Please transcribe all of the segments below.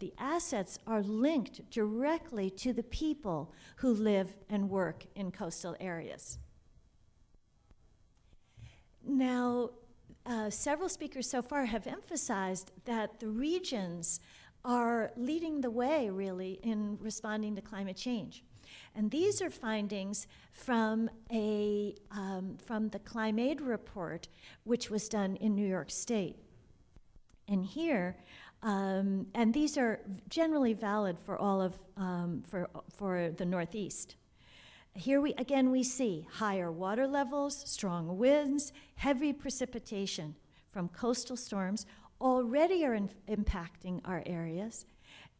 the assets are linked directly to the people who live and work in coastal areas. Now, several speakers so far have emphasized that the regions are leading the way, really, in responding to climate change. And these are findings from the Climate report, which was done in New York State. And here, and these are generally valid for all of, for the Northeast. Here we see higher water levels, strong winds, heavy precipitation from coastal storms already are impacting our areas,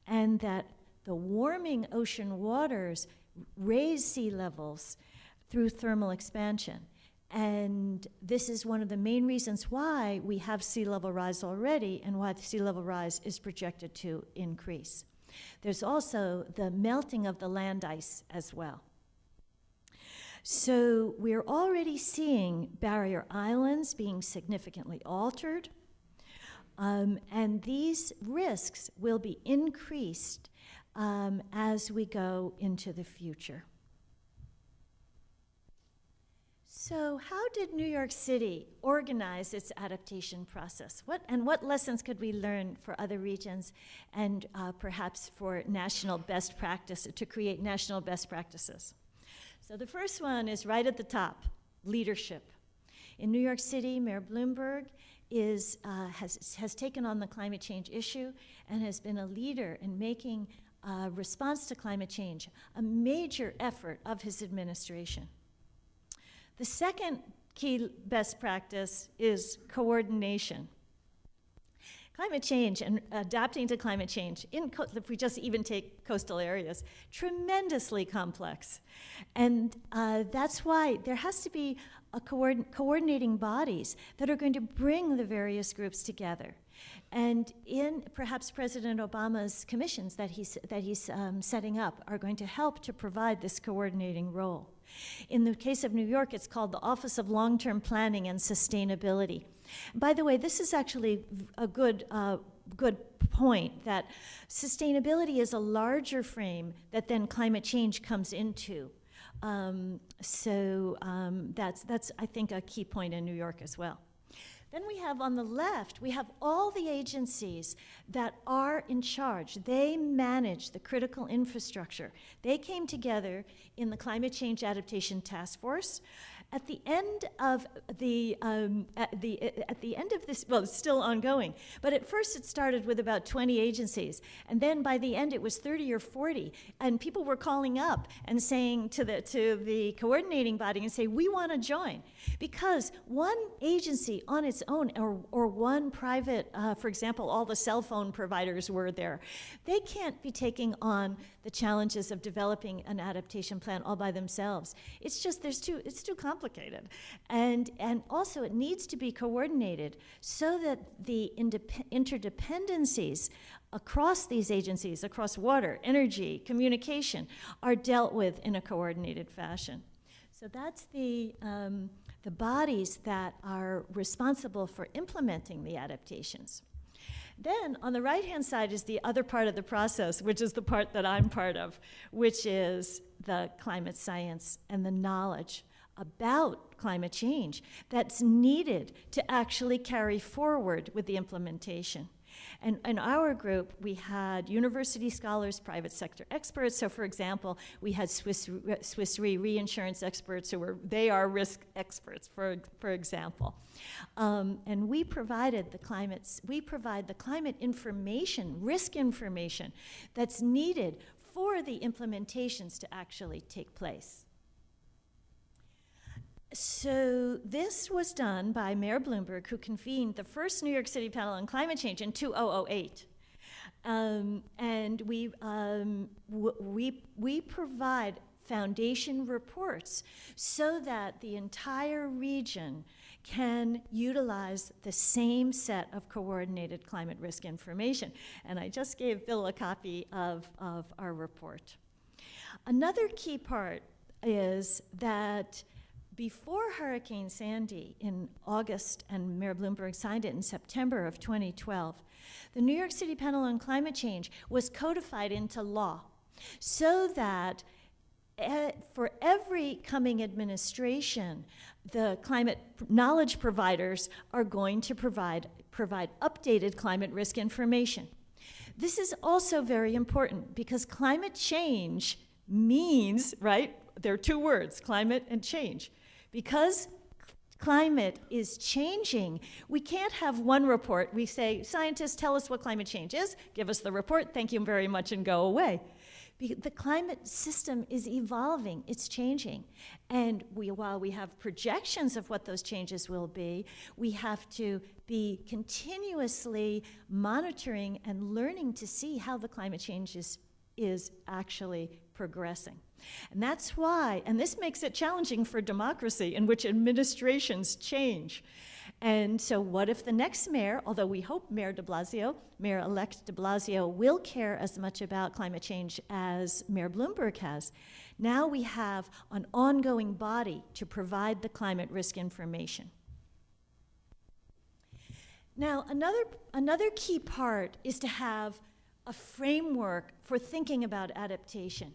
and that the warming ocean waters raise sea levels through thermal expansion. And this is one of the main reasons why we have sea level rise already and why the sea level rise is projected to increase. There's also the melting of the land ice as well. So we're already seeing barrier islands being significantly altered, and these risks will be increased as we go into the future. So how did New York City organize its adaptation process? What lessons could we learn for other regions and perhaps for national best practice, to create national best practices? So the first one is right at the top, leadership. In New York City, Mayor Bloomberg has taken on the climate change issue and has been a leader in making response to climate change a major effort of his administration. The second key best practice is coordination. Climate change and adapting to climate change, if we just even take coastal areas, tremendously complex. And that's why there has to be coordinating bodies that are going to bring the various groups together. And in perhaps President Obama's commissions that he's setting up are going to help to provide this coordinating role. In the case of New York, it's called the Office of Long-Term Planning and Sustainability. By the way, this is actually a good point, that sustainability is a larger frame that then climate change comes into. That's I think, a key point in New York as well. Then we have on the left, we have all the agencies that are in charge. They manage the critical infrastructure. They came together in the Climate Change Adaptation Task Force. At the end of this, well, it's still ongoing, but at first it started with about 20 agencies, and then by the end it was 30 or 40, and people were calling up and saying to the coordinating body and say, we want to join, because one agency on its own, or one private, for example, all the cell phone providers were there, they can't be taking on the challenges of developing an adaptation plan all by themselves. It's just, it's too complicated. And also it needs to be coordinated so that the interdependencies across these agencies, across water, energy, communication, are dealt with in a coordinated fashion. So that's the bodies that are responsible for implementing the adaptations. Then on the right-hand side is the other part of the process, which is the part that I'm part of, which is the climate science and the knowledge about climate change that's needed to actually carry forward with the implementation. And in our group, we had university scholars, private sector experts. So for example, we had Swiss Re reinsurance experts they are risk experts, for example. And we provide the climate information, risk information that's needed for the implementations to actually take place. So this was done by Mayor Bloomberg, who convened the first New York City panel on climate change in 2008. And we provide foundation reports so that the entire region can utilize the same set of coordinated climate risk information. And I just gave Bill a copy of our report. Another key part is that before Hurricane Sandy in August, and Mayor Bloomberg signed it in September of 2012, the New York City Panel on Climate Change was codified into law so that for every coming administration, the climate knowledge providers are going to provide updated climate risk information. This is also very important because climate change means, right? There are two words, climate and change. Because climate is changing, we can't have one report. We say, scientists, tell us what climate change is, give us the report, thank you very much, and go away. The climate system is evolving, it's changing. And while we have projections of what those changes will be, we have to be continuously monitoring and learning to see how the climate change is actually progressing. And that's why, and this makes it challenging for democracy in which administrations change. And so what if the next mayor, although we hope Mayor-elect de Blasio will care as much about climate change as Mayor Bloomberg has. Now we have an ongoing body to provide the climate risk information. Now, another key part is to have a framework for thinking about adaptation.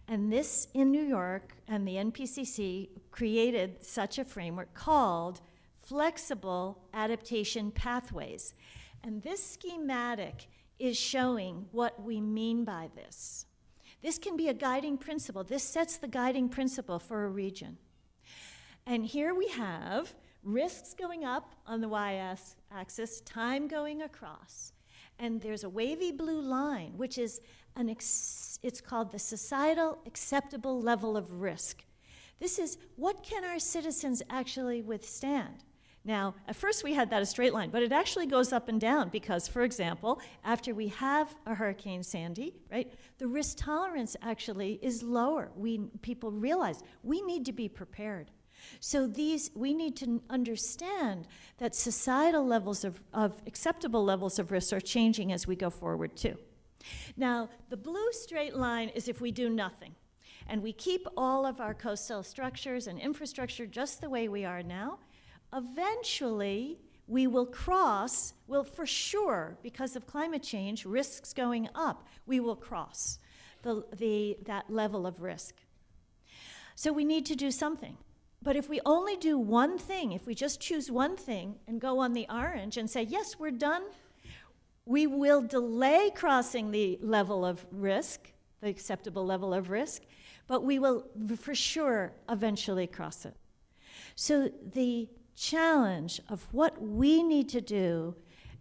And this in New York, and the NPCC created such a framework called Flexible Adaptation Pathways. And this schematic is showing what we mean by this. This can be a guiding principle. This sets the guiding principle for a region. And here we have risks going up on the y-axis, time going across. And there's a wavy blue line, which is it's called the societal acceptable level of risk. This is what can our citizens actually withstand? Now, at first we had that a straight line, but it actually goes up and down because, for example, after we have a Hurricane Sandy, right, the risk tolerance actually is lower. People realize we need to be prepared. So we need to understand that societal levels of acceptable levels of risk are changing as we go forward too. Now, the blue straight line is if we do nothing, and we keep all of our coastal structures and infrastructure just the way we are now. Eventually, we will cross, for sure, because of climate change, risks going up, we will cross that level of risk. So we need to do something. But if we only do one thing, if we just choose one thing and go on the orange and say, yes, we're done, we will delay crossing the level of risk, the acceptable level of risk, but we will for sure eventually cross it. So the challenge of what we need to do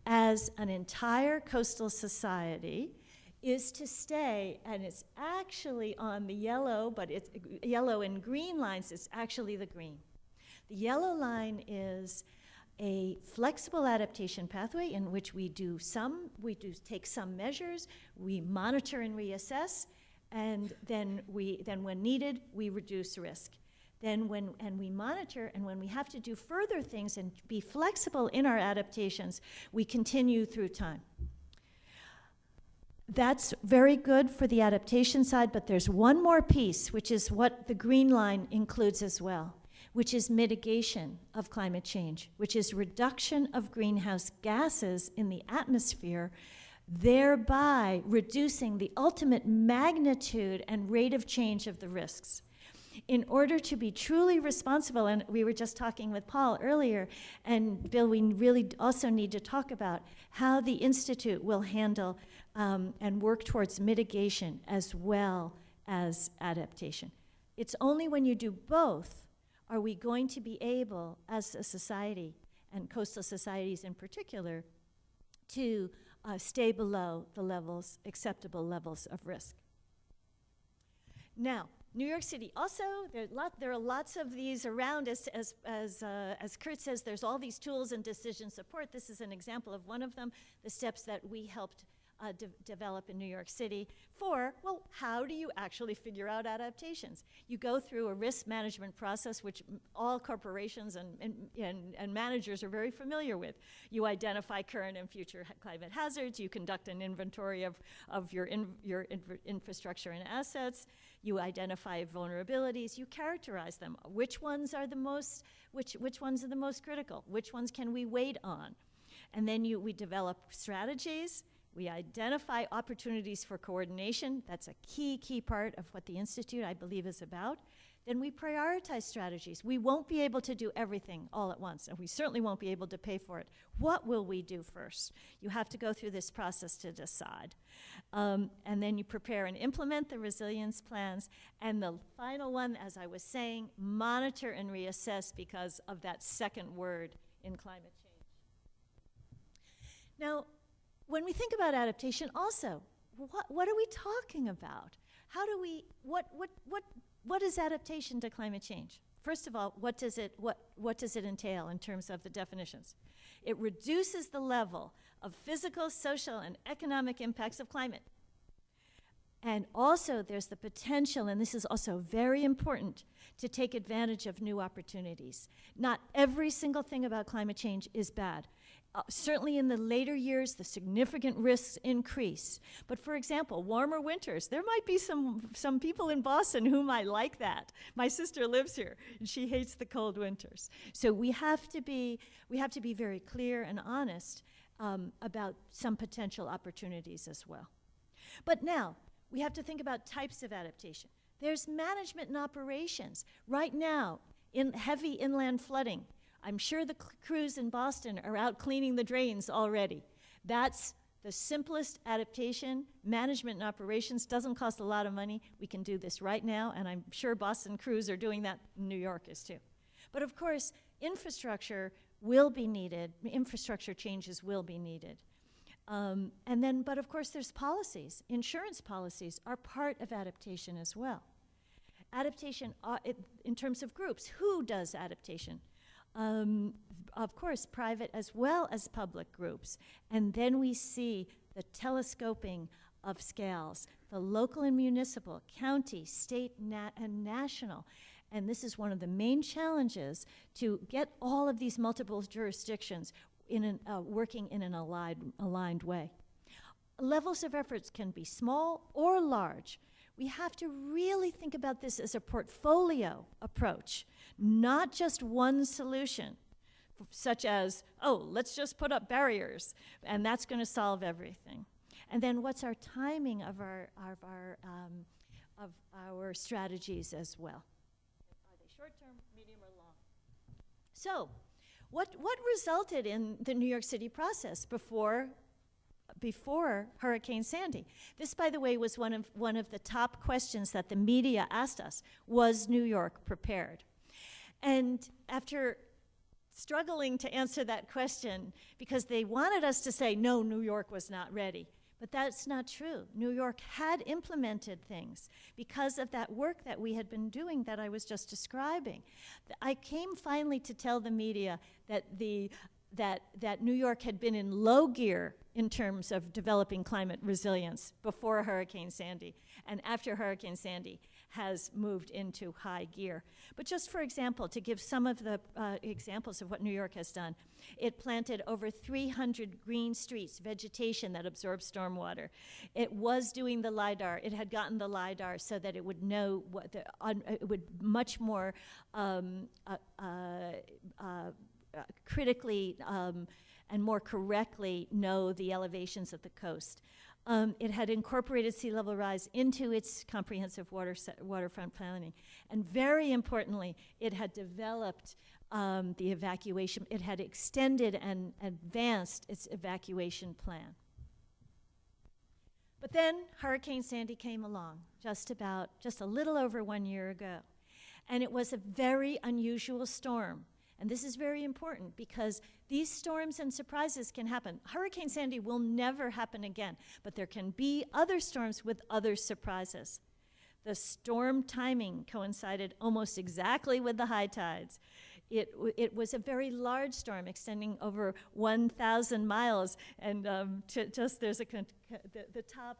as an entire coastal society is to stay, and it's actually on the yellow, but it's yellow and green lines, it's actually the green. The yellow line is a flexible adaptation pathway in which we take some measures, we monitor and reassess, and then when needed, we reduce risk. Then when we monitor, and when we have to do further things and be flexible in our adaptations, we continue through time. That's very good for the adaptation side, but there's one more piece, which is what the green line includes as well, which is mitigation of climate change, which is reduction of greenhouse gases in the atmosphere, thereby reducing the ultimate magnitude and rate of change of the risks. In order to be truly responsible, and we were just talking with Paul earlier, and Bill, we really also need to talk about how the Institute will handle and work towards mitigation as well as adaptation. It's only when you do both are we going to be able, as a society, and coastal societies in particular, to stay below the acceptable levels of risk. Now, New York City also, there are lots of these around us. As Kurt says, there's all these tools and decision support. This is an example of one of them, the steps that we helped develop in New York City for, well, how do you actually figure out adaptations? You go through a risk management process, which all corporations and managers are very familiar with. You identify current and future climate hazards. You conduct an inventory of your infrastructure and assets. You identify vulnerabilities. You characterize them. Which ones are the most critical? Which ones can we wait on? And then we develop strategies. We identify opportunities for coordination. That's a key part of what the Institute, I believe, is about. Then we prioritize strategies. We won't be able to do everything all at once, and we certainly won't be able to pay for it. What will we do first? You have to go through this process to decide. And then you prepare and implement the resilience plans. And the final one, as I was saying, monitor and reassess because of that second word in climate change. Now, when we think about adaptation also, what are we talking about? What is adaptation to climate change? First of all, what does it entail in terms of the definitions? It reduces the level of physical, social, and economic impacts of climate. And also there's the potential, and this is also very important, to take advantage of new opportunities. Not every single thing about climate change is bad. Certainly in the later years, the significant risks increase. But for example, warmer winters, there might be some people in Boston who might like that. My sister lives here, and she hates the cold winters. So we have to be very clear and honest about some potential opportunities as well. But now, we have to think about types of adaptation. There's management and operations. Right now, in heavy inland flooding, I'm sure the crews in Boston are out cleaning the drains already. That's the simplest adaptation. Management and operations doesn't cost a lot of money. We can do this right now, and I'm sure Boston crews are doing that. New York is too. But of course, infrastructure will be needed. Infrastructure changes will be needed. But of course, there's policies. Insurance policies are part of adaptation as well. Adaptation, in terms of groups, who does adaptation? Of course, private as well as public groups. And then we see the telescoping of scales, the local and municipal, county, state, and national. And this is one of the main challenges, to get all of these multiple jurisdictions working in an aligned way. Levels of efforts can be small or large. We have to really think about this as a portfolio approach, not just one solution, such as, oh, let's just put up barriers, and that's going to solve everything. And then what's our timing of our strategies as well? Are they short-term, medium, or long? So, what resulted in the New York City process before Hurricane Sandy? This, by the way, was one of the top questions that the media asked us. Was New York prepared? And after struggling to answer that question, because they wanted us to say, no, New York was not ready. But that's not true. New York had implemented things because of that work that we had been doing that I was just describing. I came finally to tell the media that New York had been in low gear in terms of developing climate resilience before Hurricane Sandy, and after Hurricane Sandy has moved into high gear. But just for example, to give some of the examples of what New York has done, it planted over 300 green streets, vegetation that absorbs stormwater. It was doing the LIDAR. It had gotten the LIDAR so that it would know what it would much more critically and more correctly know the elevations of the coast. It had incorporated sea level rise into its comprehensive waterfront planning. And very importantly, it had developed the evacuation. It had extended and advanced its evacuation plan. But then Hurricane Sandy came along just a little over 1 year ago. And it was a very unusual storm. And this is very important because these storms and surprises can happen. Hurricane Sandy will never happen again, but there can be other storms with other surprises. The storm timing coincided almost exactly with the high tides. it was a very large storm extending over 1,000 miles. And just there's the top